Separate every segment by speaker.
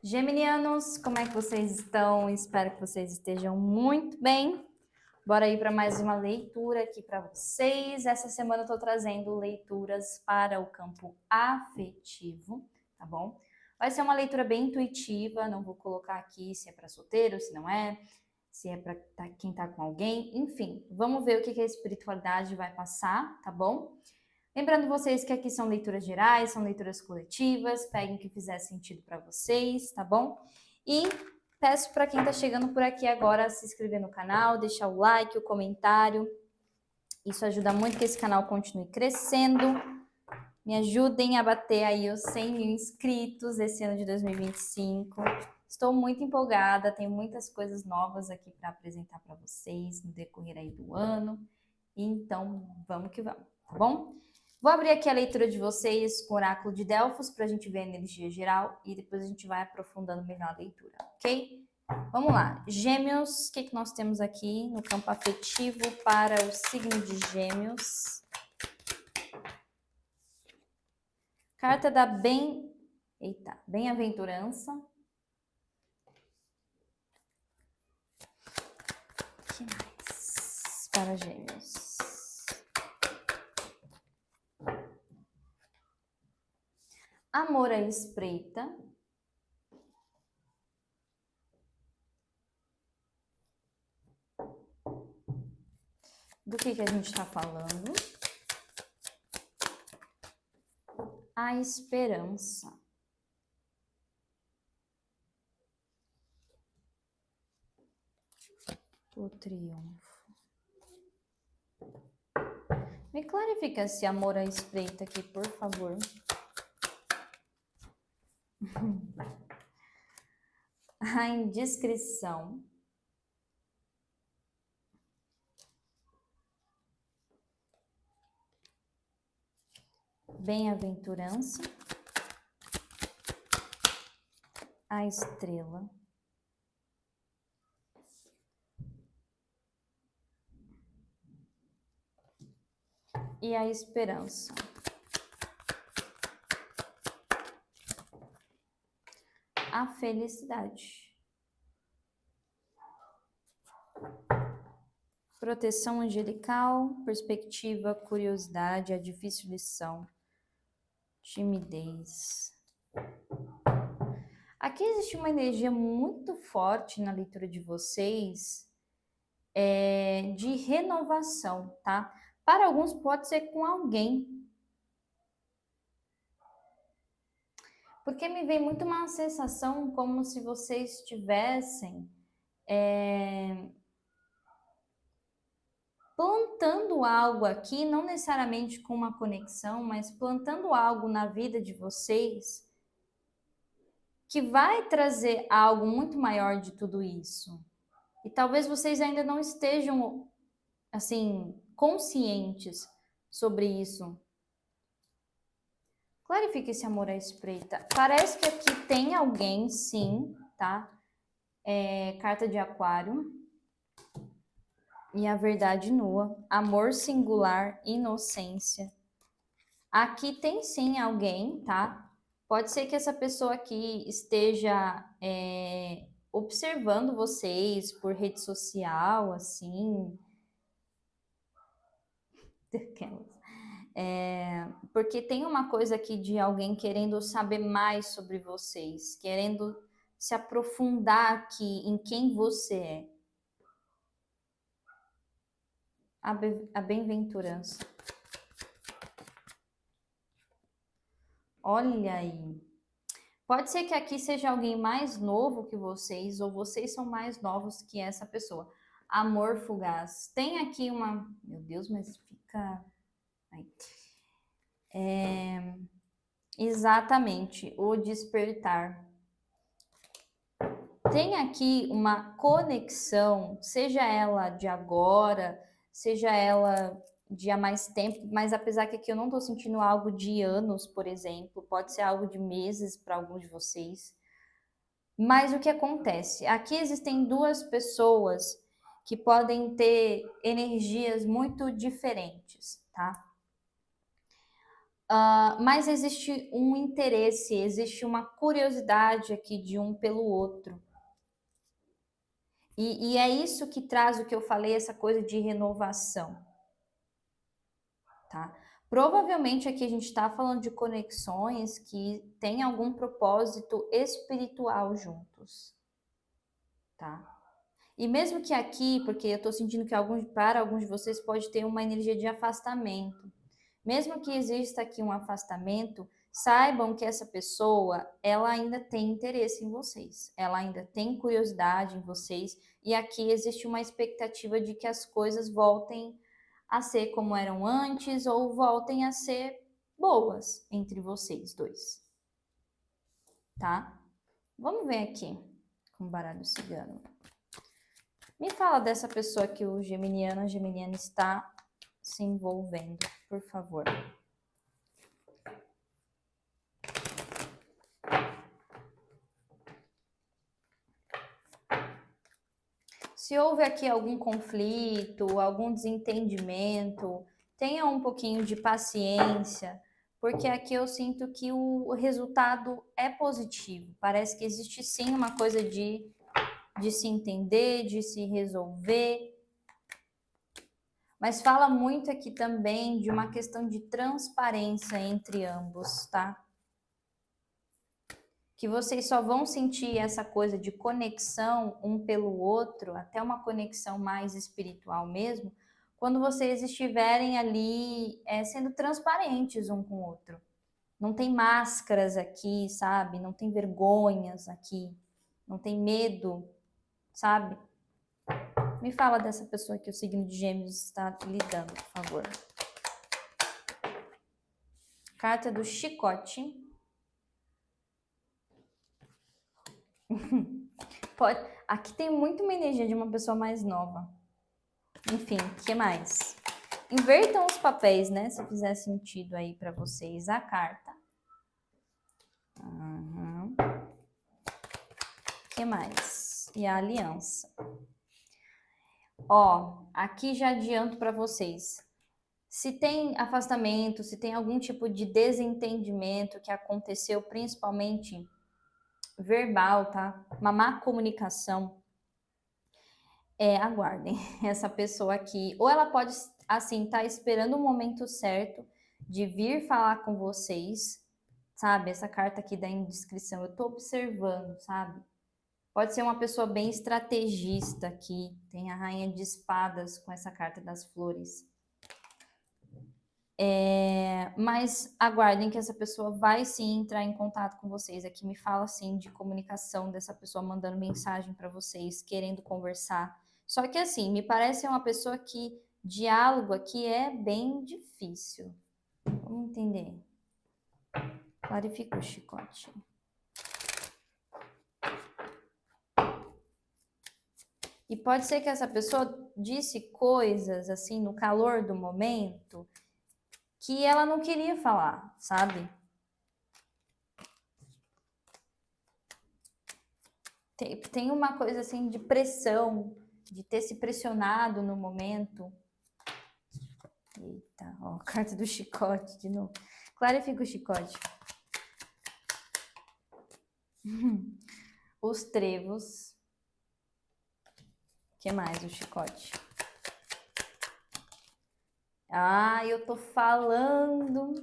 Speaker 1: Geminianos, como é que vocês estão? Espero que vocês estejam muito bem. Bora aí para mais uma leitura aqui para vocês. Essa semana eu tô trazendo leituras para o campo afetivo, tá bom? Vai ser uma leitura bem intuitiva, não vou colocar aqui se é para solteiro, se não é, se é para quem tá com alguém, enfim, vamos ver o que a espiritualidade vai passar, tá bom? Lembrando vocês que aqui são leituras gerais, são leituras coletivas, peguem o que fizer sentido para vocês, tá bom? E peço para quem está chegando por aqui agora se inscrever no canal, deixar o like, o comentário. Isso ajuda muito que esse canal continue crescendo. Me ajudem a bater aí os 100 mil inscritos esse ano de 2025. Estou muito empolgada, tenho muitas coisas novas aqui para apresentar para vocês no decorrer aí do ano. Então, vamos que vamos, tá bom? Vou abrir aqui a leitura de vocês com o oráculo de Delfos para a gente ver a energia geral e depois a gente vai aprofundando melhor a leitura, ok? Vamos lá. Gêmeos, o que nós temos aqui no campo afetivo para o signo de Gêmeos? Carta da bem-aventurança. O que mais para Gêmeos? Amor à espreita. Do que a gente está falando? A esperança. O triunfo. Me clarifica esse amor à espreita aqui, por favor. A indiscrição. Bem-aventurança. A estrela. E a esperança. A felicidade. Proteção angelical, perspectiva, curiosidade, a difícil lição, timidez. Aqui existe uma energia muito forte na leitura de vocês, de renovação, tá? Para alguns pode ser com alguém. Porque me vem muito uma sensação como se vocês estivessem plantando algo aqui, não necessariamente com uma conexão, mas plantando algo na vida de vocês que vai trazer algo muito maior de tudo isso. E talvez vocês ainda não estejam, assim, conscientes sobre isso. Clarifique esse amor à espreita. Parece que aqui tem alguém, sim, tá? Carta de Aquário. E a verdade nua. Amor singular, inocência. Aqui tem sim alguém, tá? Pode ser que essa pessoa aqui esteja observando vocês por rede social, assim. Porque tem uma coisa aqui de alguém querendo saber mais sobre vocês, querendo se aprofundar aqui em quem você é. A bem-aventurança. Olha aí. Pode ser que aqui seja alguém mais novo que vocês, ou vocês são mais novos que essa pessoa. Amor fugaz. Tem aqui uma... Meu Deus, mas fica... Exatamente, o despertar. Tem aqui uma conexão, seja ela de agora, seja ela de há mais tempo, mas apesar que aqui eu não estou sentindo algo de anos, por exemplo, pode ser algo de meses para alguns de vocês. Mas o que acontece? Aqui existem duas pessoas que podem ter energias muito diferentes, tá? Mas existe um interesse, existe uma curiosidade aqui de um pelo outro. E é isso que traz o que eu falei, essa coisa de renovação, tá? Provavelmente aqui a gente está falando de conexões que têm algum propósito espiritual juntos, tá? E mesmo que aqui, porque eu estou sentindo que para alguns de vocês pode ter uma energia de afastamento. Mesmo que exista aqui um afastamento, saibam que essa pessoa, ela ainda tem interesse em vocês, ela ainda tem curiosidade em vocês, e aqui existe uma expectativa de que as coisas voltem a ser como eram antes ou voltem a ser boas entre vocês dois, tá? Vamos ver aqui com o baralho cigano. Me fala dessa pessoa que o geminiano, a geminiana está se envolvendo, por favor. Se houve aqui algum conflito, algum desentendimento, tenha um pouquinho de paciência, porque aqui eu sinto que o resultado é positivo. Parece que existe sim uma coisa de se entender, de se resolver. Mas fala muito aqui também de uma questão de transparência entre ambos, tá? Que vocês só vão sentir essa coisa de conexão um pelo outro, até uma conexão mais espiritual mesmo, quando vocês estiverem ali sendo transparentes um com o outro. Não tem máscaras aqui, sabe? Não tem vergonhas aqui, não tem medo, sabe? Me fala dessa pessoa que o signo de Gêmeos está lidando, por favor. Carta do chicote. Aqui tem muito uma energia de uma pessoa mais nova. Enfim, o que mais? Invertam os papéis, né? Se fizer sentido aí para vocês a carta. O que mais? E a aliança. Ó, aqui já adianto para vocês. Se tem afastamento, se tem algum tipo de desentendimento que aconteceu, principalmente verbal, tá? Uma má comunicação, aguardem essa pessoa aqui. Ou ela pode, assim, estar esperando o momento certo de vir falar com vocês, sabe? Essa carta aqui da indiscrição, eu tô observando, sabe? Pode ser uma pessoa bem estrategista aqui. Tem a rainha de espadas com essa carta das flores. Mas aguardem que essa pessoa vai sim entrar em contato com vocês. Aqui me fala assim de comunicação dessa pessoa mandando mensagem para vocês, querendo conversar. Só que assim, me parece uma pessoa que diálogo aqui é bem difícil. Vamos entender. Clarifica o chicote. E pode ser que essa pessoa disse coisas assim no calor do momento que ela não queria falar, sabe? Tem uma coisa assim de pressão, de ter se pressionado no momento. Eita, ó, carta do chicote de novo. Clarifica o chicote. Os trevos. O que mais? O chicote. Ah, eu tô falando.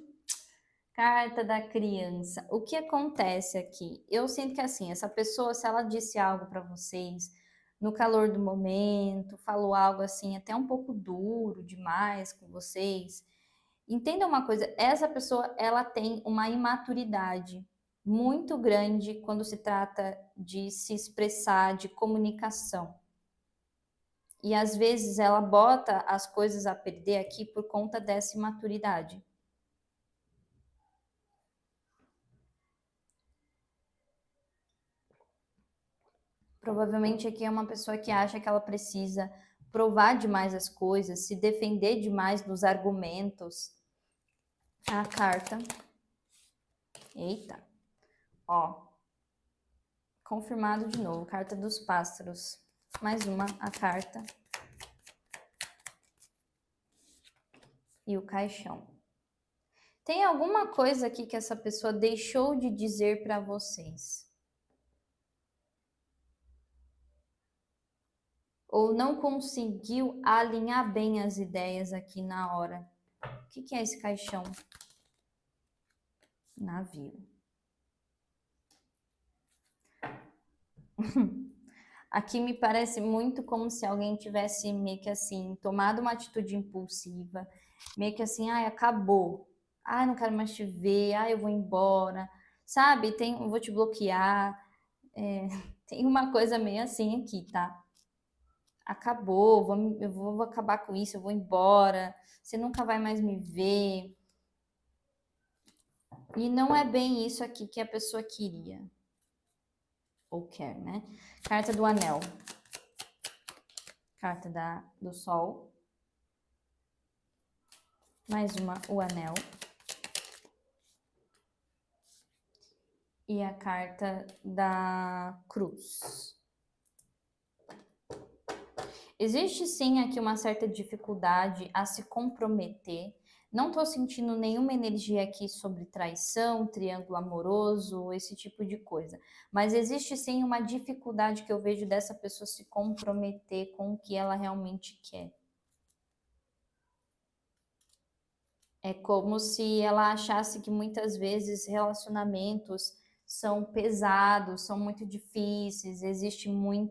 Speaker 1: Carta da criança. O que acontece aqui? Eu sinto que assim, essa pessoa, se ela disse algo para vocês no calor do momento, falou algo assim até um pouco duro demais com vocês, entenda uma coisa, essa pessoa, ela tem uma imaturidade muito grande quando se trata de se expressar, de comunicação. E às vezes ela bota as coisas a perder aqui por conta dessa imaturidade. Provavelmente aqui é uma pessoa que acha que ela precisa provar demais as coisas, se defender demais dos argumentos. A carta. Eita. Ó. Confirmado de novo. Carta dos pássaros. Mais uma, a carta. E o caixão. Tem alguma coisa aqui que essa pessoa deixou de dizer para vocês? Ou não conseguiu alinhar bem as ideias aqui na hora? O que é esse caixão? Navio. Aqui me parece muito como se alguém tivesse meio que assim, tomado uma atitude impulsiva, meio que assim, ai, acabou. Ai, não quero mais te ver, ai, eu vou embora. Sabe, eu vou te bloquear. Tem uma coisa meio assim aqui, tá? Acabou, eu vou acabar com isso, eu vou embora. Você nunca vai mais me ver. E não é bem isso aqui que a pessoa queria. Ou quer, né? Carta do anel. Carta do sol. Mais uma, o anel. E a carta da cruz. Existe sim aqui uma certa dificuldade a se comprometer. Não estou sentindo nenhuma energia aqui sobre traição, triângulo amoroso, esse tipo de coisa. Mas existe sim uma dificuldade que eu vejo dessa pessoa se comprometer com o que ela realmente quer. É como se ela achasse que muitas vezes relacionamentos são pesados, são muito difíceis, existe muito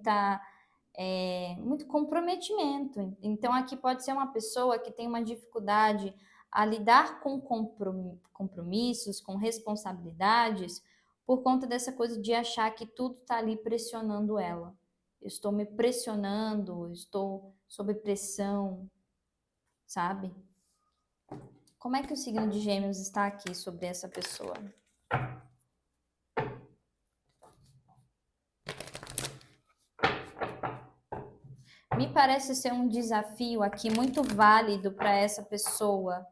Speaker 1: comprometimento. Então, aqui pode ser uma pessoa que tem uma dificuldade a lidar com compromissos, com responsabilidades, por conta dessa coisa de achar que tudo está ali pressionando ela. Eu estou me pressionando, eu estou sob pressão, sabe? Como é que o signo de Gêmeos está aqui sobre essa pessoa? Me parece ser um desafio aqui muito válido para essa pessoa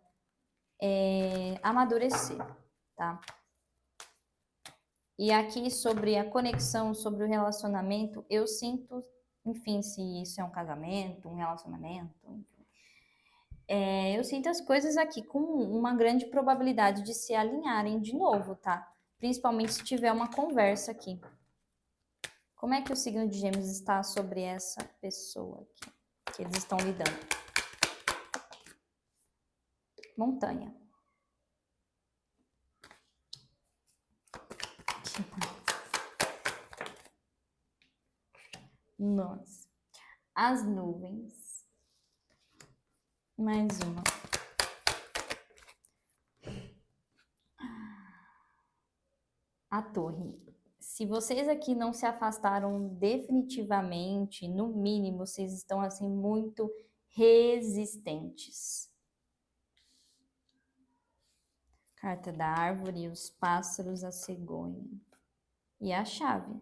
Speaker 1: amadurecer, tá? E aqui sobre a conexão, sobre o relacionamento, eu sinto, enfim, se isso é um casamento, um relacionamento, enfim. Eu sinto as coisas aqui com uma grande probabilidade de se alinharem de novo, tá? Principalmente se tiver uma conversa aqui. Como é que o signo de Gêmeos está sobre essa pessoa aqui, que eles estão lidando? Montanha. Nossa. As nuvens. Mais uma. A torre. Se vocês aqui não se afastaram definitivamente, no mínimo, vocês estão assim muito resistentes. Carta da árvore, os pássaros, a cegonha. E a chave.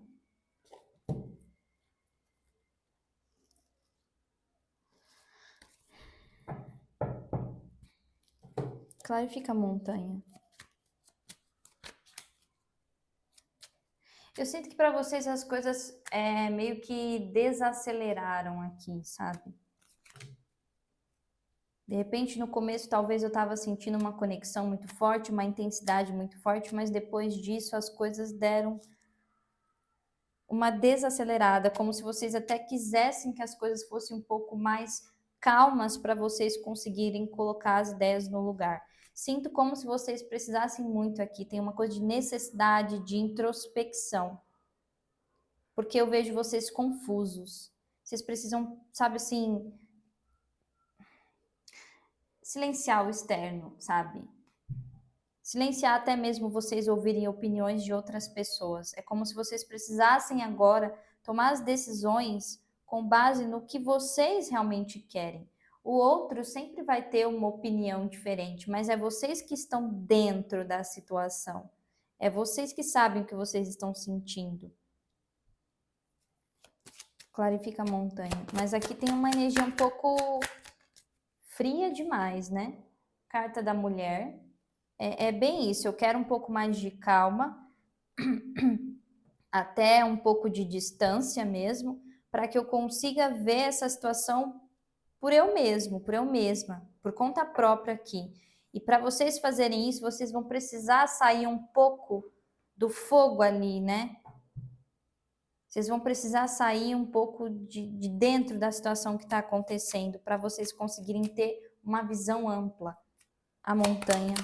Speaker 1: Clarifica a montanha. Eu sinto que para vocês as coisas meio que desaceleraram aqui, sabe? De repente, no começo, talvez eu estava sentindo uma conexão muito forte, uma intensidade muito forte, mas depois disso as coisas deram uma desacelerada, como se vocês até quisessem que as coisas fossem um pouco mais calmas para vocês conseguirem colocar as ideias no lugar. Sinto como se vocês precisassem muito aqui, tem uma coisa de necessidade de introspecção. Porque eu vejo vocês confusos. Vocês precisam, sabe assim, silenciar o externo, sabe? Silenciar até mesmo vocês ouvirem opiniões de outras pessoas. É como se vocês precisassem agora tomar as decisões com base no que vocês realmente querem. O outro sempre vai ter uma opinião diferente, mas é vocês que estão dentro da situação. É vocês que sabem o que vocês estão sentindo. Clarifica a montanha. Mas aqui tem uma energia um pouco fria demais, né? Carta da mulher. É bem isso. Eu quero um pouco mais de calma, até um pouco de distância mesmo, para que eu consiga ver essa situação por eu mesmo, por eu mesma, por conta própria aqui. E para vocês fazerem isso, vocês vão precisar sair um pouco do fogo ali, né? Vocês vão precisar sair um pouco de dentro da situação que está acontecendo para vocês conseguirem ter uma visão ampla. A montanha.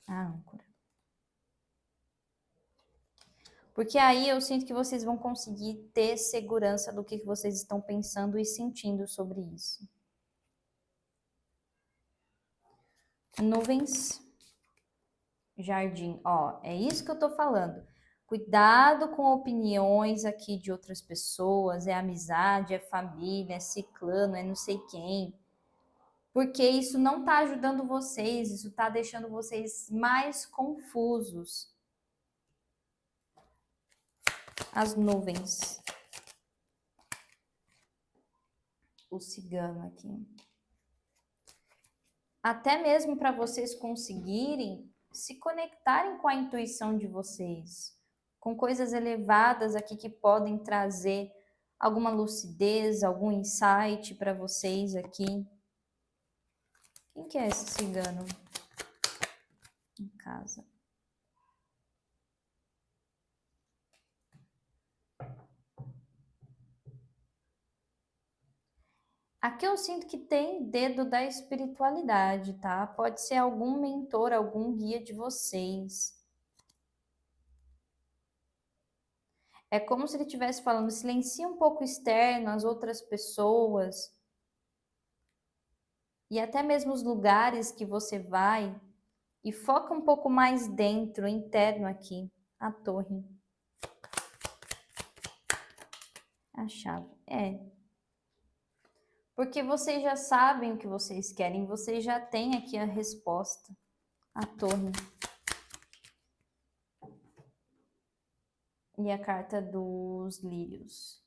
Speaker 1: A âncora. Porque aí eu sinto que vocês vão conseguir ter segurança do que vocês estão pensando e sentindo sobre isso. Nuvens. Jardim. Ó, é isso que eu tô falando. Cuidado com opiniões aqui de outras pessoas, é amizade, é família, é ciclano, é não sei quem. Porque isso não está ajudando vocês, isso está deixando vocês mais confusos. As nuvens. O cigano aqui. Até mesmo para vocês conseguirem se conectarem com a intuição de vocês, com coisas elevadas aqui que podem trazer alguma lucidez, algum insight para vocês aqui. Quem que é esse cigano? Em casa. Aqui eu sinto que tem dedo da espiritualidade, tá? Pode ser algum mentor, algum guia de vocês. É como se ele estivesse falando, silencia um pouco o externo, as outras pessoas. E até mesmo os lugares que você vai. E foca um pouco mais dentro, interno aqui. A torre. A chave. Porque vocês já sabem o que vocês querem. Vocês já têm aqui a resposta. A torre. E a carta dos lírios.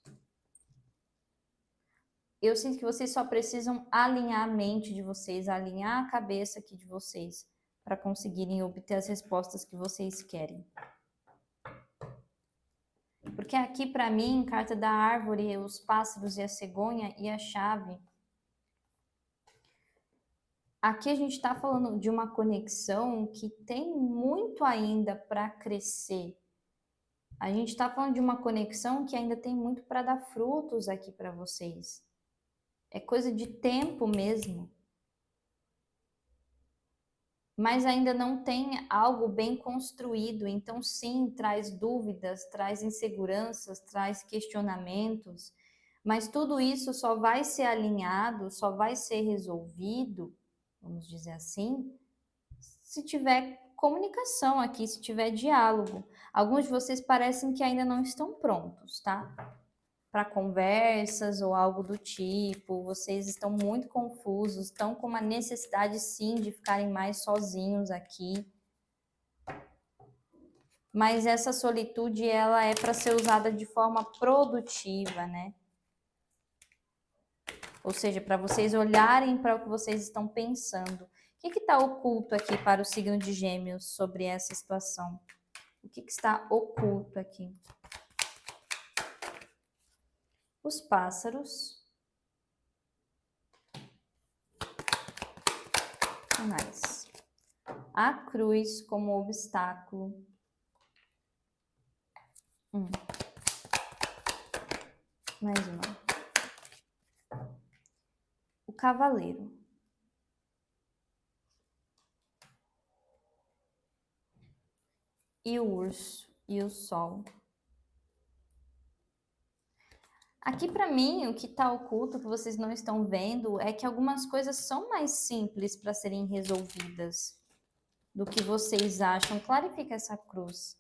Speaker 1: Eu sinto que vocês só precisam alinhar a mente de vocês, alinhar a cabeça aqui de vocês, para conseguirem obter as respostas que vocês querem. Porque aqui, para mim, carta da árvore, os pássaros e a cegonha e a chave. Aqui a gente está falando de uma conexão que tem muito ainda para crescer. A gente está falando de uma conexão que ainda tem muito para dar frutos aqui para vocês. É coisa de tempo mesmo. Mas ainda não tem algo bem construído. Então, sim, traz dúvidas, traz inseguranças, traz questionamentos. Mas tudo isso só vai ser alinhado, só vai ser resolvido, vamos dizer assim, se tiver comunicação aqui, se tiver diálogo. Alguns de vocês parecem que ainda não estão prontos, tá? Para conversas ou algo do tipo, vocês estão muito confusos, estão com uma necessidade sim de ficarem mais sozinhos aqui. Mas essa solitude, ela é para ser usada de forma produtiva, né? Ou seja, para vocês olharem para o que vocês estão pensando. O que está oculto aqui para o signo de Gêmeos sobre essa situação? O que está oculto aqui? Os pássaros. Mais. A cruz como obstáculo. Mais uma. O cavaleiro. E o urso. E o sol. Aqui para mim, o que está oculto, que vocês não estão vendo, é que algumas coisas são mais simples para serem resolvidas do que vocês acham. Clarifica essa cruz.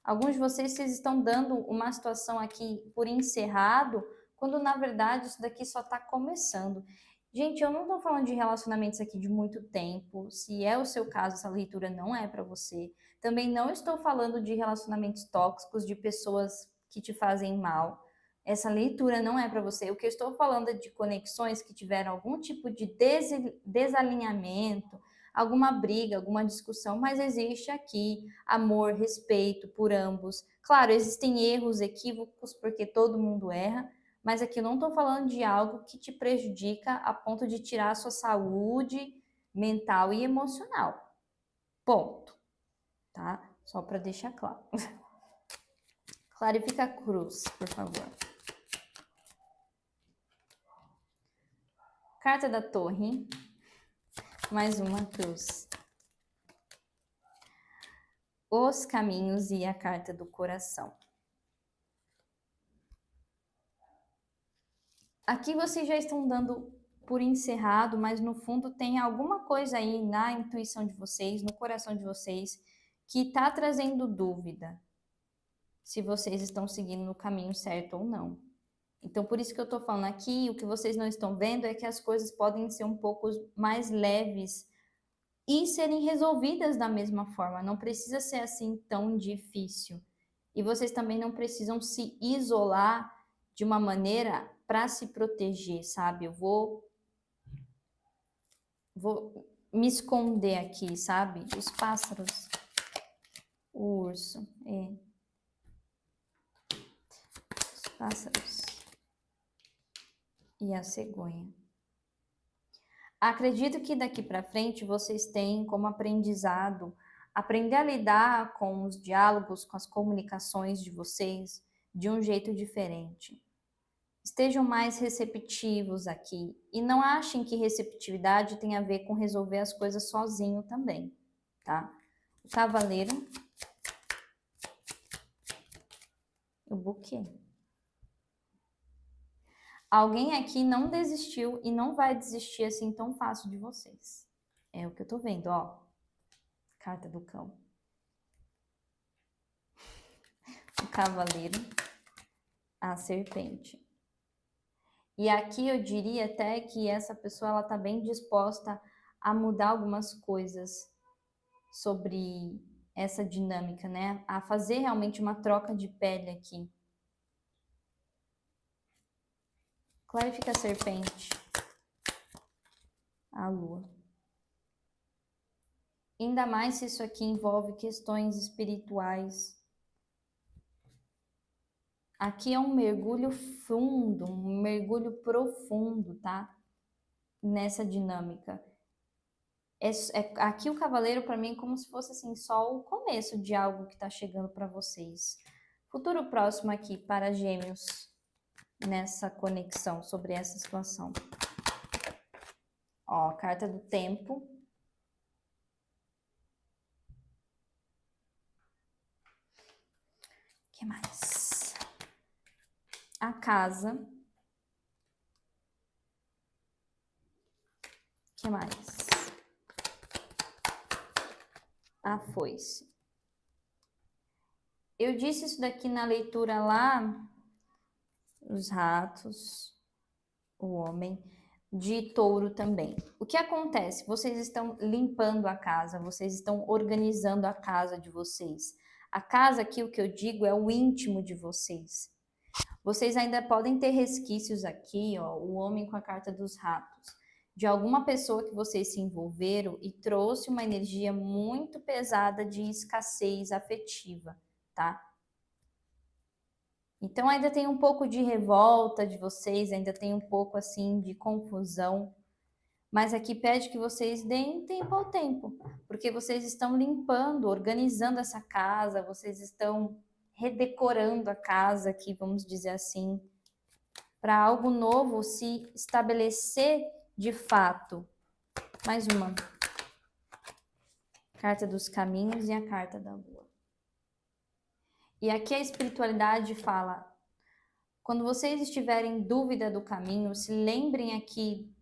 Speaker 1: Alguns de vocês estão dando uma situação aqui por encerrado, quando na verdade isso daqui só está começando. Gente, eu não estou falando de relacionamentos aqui de muito tempo. Se é o seu caso, essa leitura não é para você. Também não estou falando de relacionamentos tóxicos, de pessoas que te fazem mal. Essa leitura não é para você. O que eu estou falando é de conexões que tiveram algum tipo de desalinhamento, alguma briga, alguma discussão, mas existe aqui amor, respeito por ambos. Claro, existem erros, equívocos, porque todo mundo erra, mas aqui eu não estou falando de algo que te prejudica a ponto de tirar a sua saúde mental e emocional. Ponto. Tá? Só para deixar claro. Clarifica a cruz, por favor. Carta da Torre. Mais uma cruz. Os caminhos e a carta do coração. Aqui vocês já estão dando por encerrado, mas no fundo tem alguma coisa aí na intuição de vocês, no coração de vocês, que está trazendo dúvida se vocês estão seguindo no caminho certo ou não. Então, por isso que eu estou falando aqui, o que vocês não estão vendo é que as coisas podem ser um pouco mais leves e serem resolvidas da mesma forma. Não precisa ser assim tão difícil. E vocês também não precisam se isolar de uma maneira para se proteger, sabe? Eu vou me esconder aqui, sabe? Os pássaros, o urso, os pássaros e a cegonha. Acredito que daqui para frente vocês têm como aprendizado aprender a lidar com os diálogos, com as comunicações de vocês de um jeito diferente. Estejam mais receptivos aqui e não achem que receptividade tem a ver com resolver as coisas sozinho também, tá? O cavaleiro, o buquê. Alguém aqui não desistiu e não vai desistir assim tão fácil de vocês. É o que eu tô vendo, ó. Carta do cão. O cavaleiro, a serpente. E aqui eu diria até que essa pessoa ela tá bem disposta a mudar algumas coisas sobre essa dinâmica, né? A fazer realmente uma troca de pele aqui. Clarifica a serpente. A lua. Ainda mais se isso aqui envolve questões espirituais. Aqui é um mergulho fundo, um mergulho profundo, tá? Nessa dinâmica. Aqui o cavaleiro para mim é como se fosse assim só o começo de algo que está chegando para vocês. Futuro próximo aqui para Gêmeos nessa conexão sobre essa situação. Ó, carta do tempo. O que mais? A casa. O que mais? A foice. Eu disse isso daqui na leitura lá, os ratos, o homem, de touro também. O que acontece? Vocês estão limpando a casa, vocês estão organizando a casa de vocês. A casa aqui, o que eu digo, é o íntimo de vocês. Vocês ainda podem ter resquícios aqui, ó, o homem com a carta dos ratos, de alguma pessoa que vocês se envolveram e trouxe uma energia muito pesada de escassez afetiva, tá? Então ainda tem um pouco de revolta de vocês, ainda tem um pouco assim de confusão, mas aqui pede que vocês deem tempo ao tempo, porque vocês estão limpando, organizando essa casa, vocês estão redecorando a casa aqui, vamos dizer assim, para algo novo se estabelecer de fato. Mais uma. Carta dos caminhos e a carta da lua. E aqui a espiritualidade fala, quando vocês estiverem em dúvida do caminho, se lembrem aqui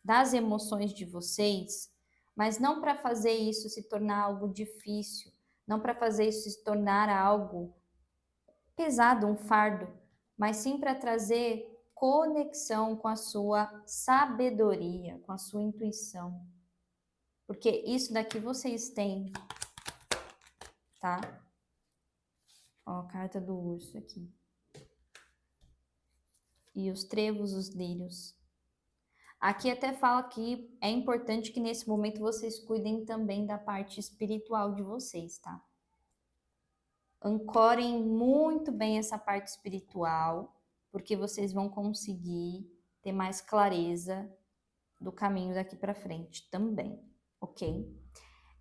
Speaker 1: das emoções de vocês, mas não para fazer isso se tornar algo difícil, não para fazer isso se tornar algo pesado, um fardo, mas sim para trazer conexão com a sua sabedoria, com a sua intuição. Porque isso daqui vocês têm, tá? Ó, a carta do urso aqui. E os trevos, os lírios. Aqui até fala que é importante que nesse momento vocês cuidem também da parte espiritual de vocês, tá? Ancorem muito bem essa parte espiritual, porque vocês vão conseguir ter mais clareza do caminho daqui para frente também, ok?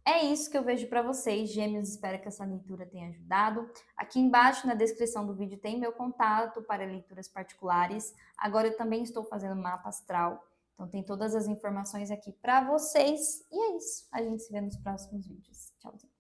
Speaker 1: É isso que eu vejo para vocês, Gêmeos. Espero que essa leitura tenha ajudado. Aqui embaixo na descrição do vídeo tem meu contato para leituras particulares. Agora eu também estou fazendo mapa astral, então tem todas as informações aqui para vocês. E é isso. A gente se vê nos próximos vídeos. Tchauzinho.